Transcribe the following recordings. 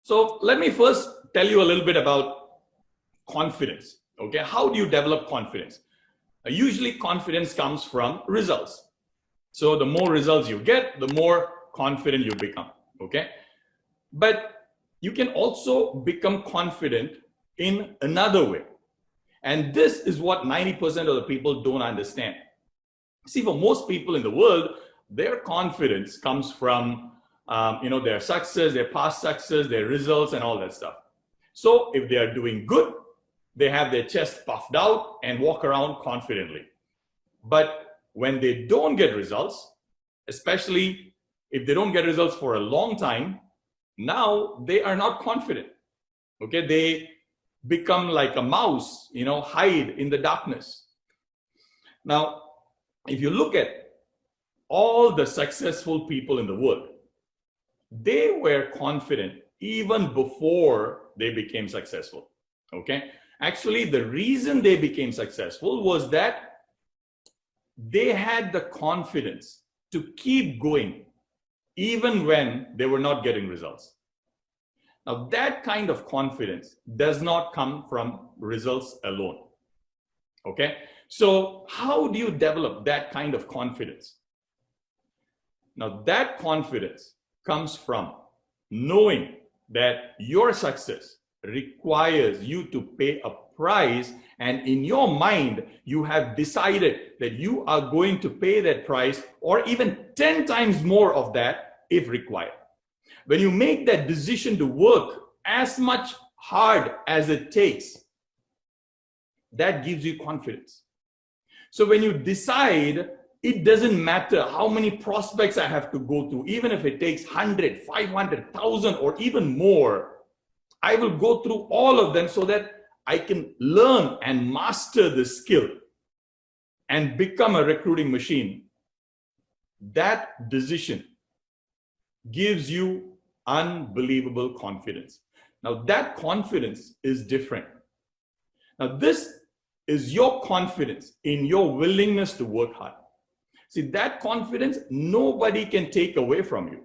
So let me first tell you a little bit about confidence. Okay, how do you develop confidence? Usually confidence comes from results. So the more results you get, the more confident you become. Okay, but you can also become confident in another way. And this is what 90% of the people don't understand. See, for most people in the world, their confidence comes from their success, their past success, their results, and all that stuff. So if they are doing good, they have their chest puffed out and walk around confidently. But when they don't get results, especially if they don't get results for a long time, now they are not confident. Okay, they become like a mouse, hide in the darkness. Now, if you look at all the successful people in the world, they were confident even before they became successful. Okay, actually, the reason they became successful was that they had the confidence to keep going even when they were not getting results. Now, that kind of confidence does not come from results alone. Okay, so how do you develop that kind of confidence? Now, that confidence comes from knowing that your success requires you to pay a price, and in your mind, you have decided that you are going to pay that price or even 10 times more of that if required. When you make that decision to work as much hard as it takes, that gives you confidence. So when you decide, it doesn't matter how many prospects I have to go through, even if it takes 100, 500, 1,000 or even more, I will go through all of them so that I can learn and master the skill and become a recruiting machine. That decision gives you unbelievable confidence. Now, that confidence is different. Now, this is your confidence in your willingness to work hard. See, that confidence, nobody can take away from you.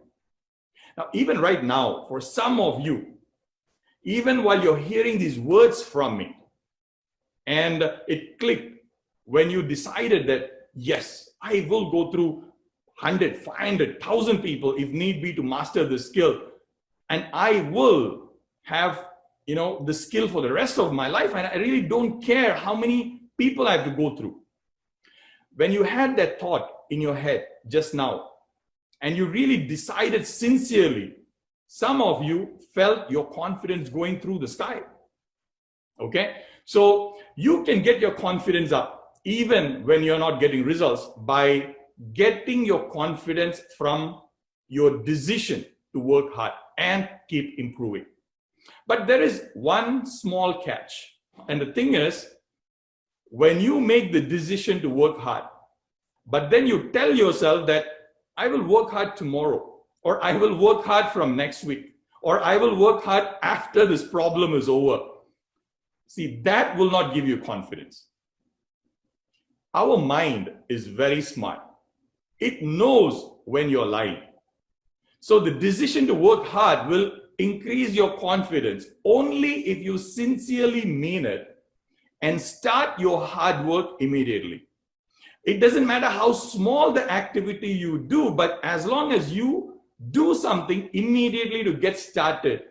Now, even right now, for some of you, even while you're hearing these words from me, and it clicked when you decided that, yes, I will go through 100, 500, 1,000 people if need be to master this skill. And I will have, the skill for the rest of my life. And I really don't care how many people I have to go through. When you had that thought in your head just now, and you really decided sincerely, some of you felt your confidence going through the sky. Okay? So you can get your confidence up even when you're not getting results by getting your confidence from your decision to work hard and keep improving. But there is one small catch. And the thing is, when you make the decision to work hard, but then you tell yourself that I will work hard tomorrow, or I will work hard from next week, or I will work hard after this problem is over. See, that will not give you confidence. Our mind is very smart. It knows when you're lying. So the decision to work hard will increase your confidence only if you sincerely mean it and start your hard work immediately. It doesn't matter how small the activity you do, but as long as you do something immediately to get started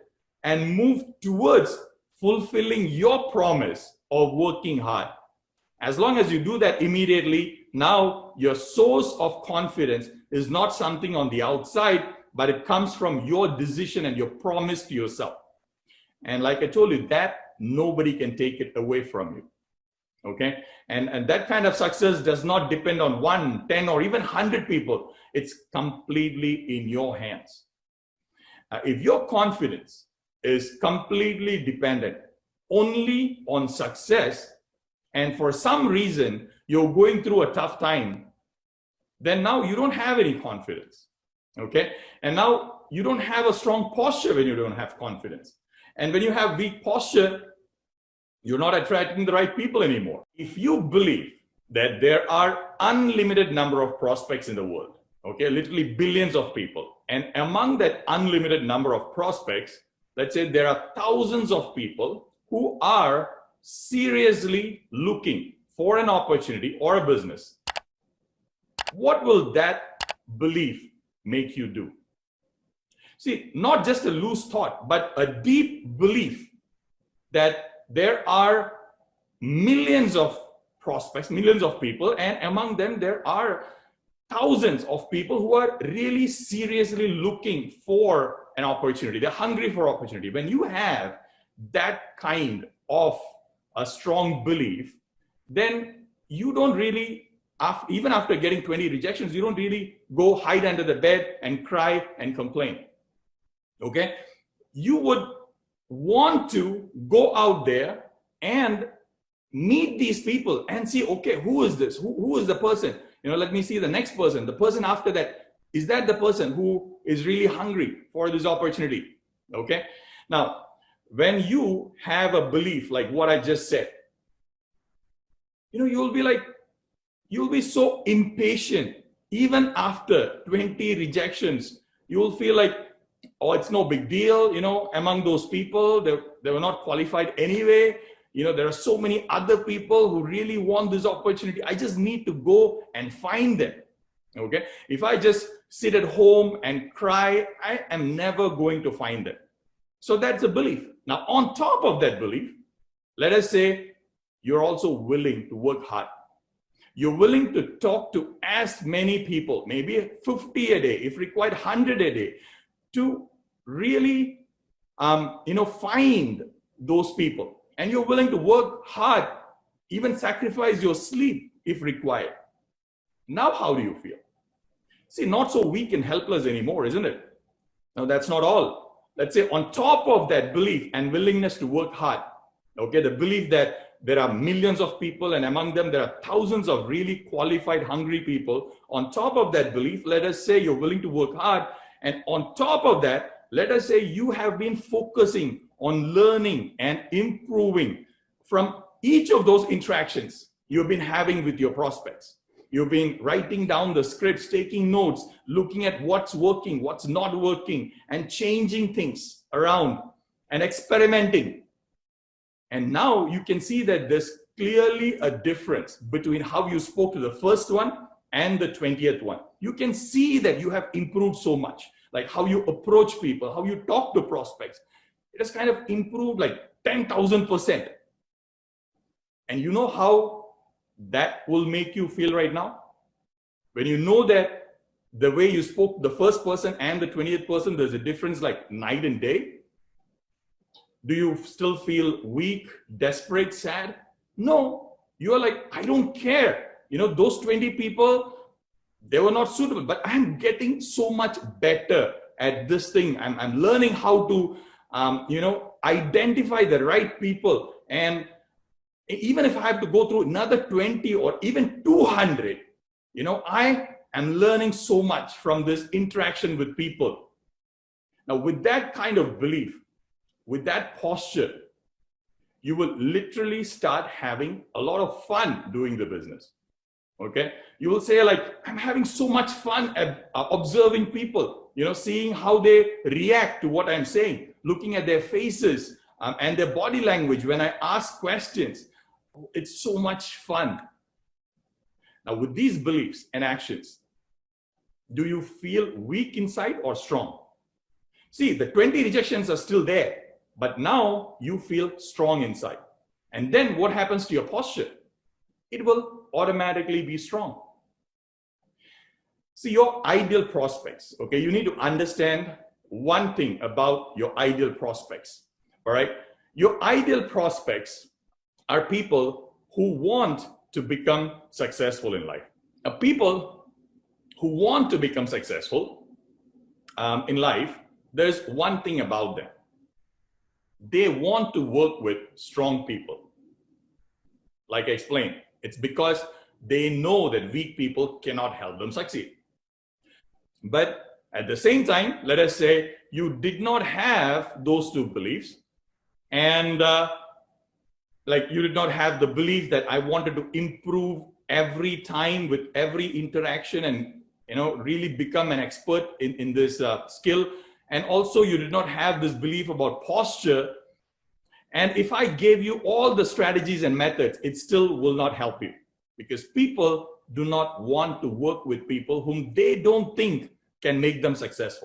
and move towards fulfilling your promise of working hard, as long as you do that immediately, now your source of confidence is not something on the outside, but it comes from your decision and your promise to yourself. And like I told you, that nobody can take it away from you. Okay, and that kind of success does not depend on 1, 10, or even 100 people. It's completely in your hands. If your confidence is completely dependent only on success, and for some reason you're going through a tough time, then now you don't have any confidence. Okay, and now you don't have a strong posture when you don't have confidence. And when you have weak posture, you're not attracting the right people anymore. If you believe that there are unlimited number of prospects in the world, okay, literally billions of people, and among that unlimited number of prospects, let's say there are thousands of people who are seriously looking for an opportunity or a business, what will that belief make you do? See, not just a loose thought, but a deep belief that there are millions of prospects, millions of people, and among them there are thousands of people who are really seriously looking for an opportunity. They're hungry for opportunity. When you have that kind of a strong belief, then you don't really, even after getting 20 rejections, you don't really go hide under the bed and cry and complain. Okay? You would want to go out there and meet these people and see, okay, who is this? Who is the person? Let me see the next person. The person after that, is that the person who is really hungry for this opportunity? Okay? Now, when you have a belief like what I just said, you'll be so impatient. Even after 20 rejections, you'll feel like, oh, it's no big deal. Among those people, they were not qualified anyway. There are so many other people who really want this opportunity. I just need to go and find them. Okay? If I just sit at home and cry, I am never going to find them. So that's a belief. Now, on top of that belief, let us say you're also willing to work hard. You're willing to talk to as many people, maybe 50 a day, if required 100 a day, to really, find those people. And you're willing to work hard, even sacrifice your sleep if required. Now, how do you feel? See, not so weak and helpless anymore, isn't it? Now, that's not all. Let's say on top of that belief and willingness to work hard, okay, the belief that there are millions of people and among them there are thousands of really qualified, hungry people. On top of that belief, let us say you're willing to work hard. And on top of that, let us say you have been focusing on learning and improving from each of those interactions you've been having with your prospects. You've been writing down the scripts, taking notes, looking at what's working, what's not working, and changing things around and experimenting. And now you can see that there's clearly a difference between how you spoke to the first one and the 20th one. You can see that you have improved so much, like how you approach people, how you talk to prospects. It has kind of improved like 10,000%. And you know how that will make you feel right now? When you know that the way you spoke to the first person and the 20th person, there's a difference like night and day. Do you still feel weak, desperate, sad? No, you're like, I don't care. Those 20 people, they were not suitable, but I'm getting so much better at this thing. I'm learning how to, identify the right people. And even if I have to go through another 20 or even 200, I am learning so much from this interaction with people. Now, with that kind of belief, with that posture, you will literally start having a lot of fun doing the business. Okay? You will say like, I'm having so much fun at observing people, seeing how they react to what I'm saying, looking at their faces and their body language when I ask questions. It's so much fun. Now, with these beliefs and actions, do you feel weak inside or strong? See, the 20 rejections are still there, but now you feel strong inside. And then what happens to your posture? It will automatically be strong. See, your ideal prospects, okay, you need to understand one thing about your ideal prospects, all right? Your ideal prospects are people who want to become successful in life. People who want to become successful in life, there's one thing about them. They want to work with strong people. Like I explained, it's because they know that weak people cannot help them succeed. But at the same time, let us say you did not have those two beliefs, and like you did not have the belief that I wanted to improve every time with every interaction and really become an expert in this skill And also you did not have this belief about posture. And if I gave you all the strategies and methods, it still will not help you, because people do not want to work with people whom they don't think can make them successful.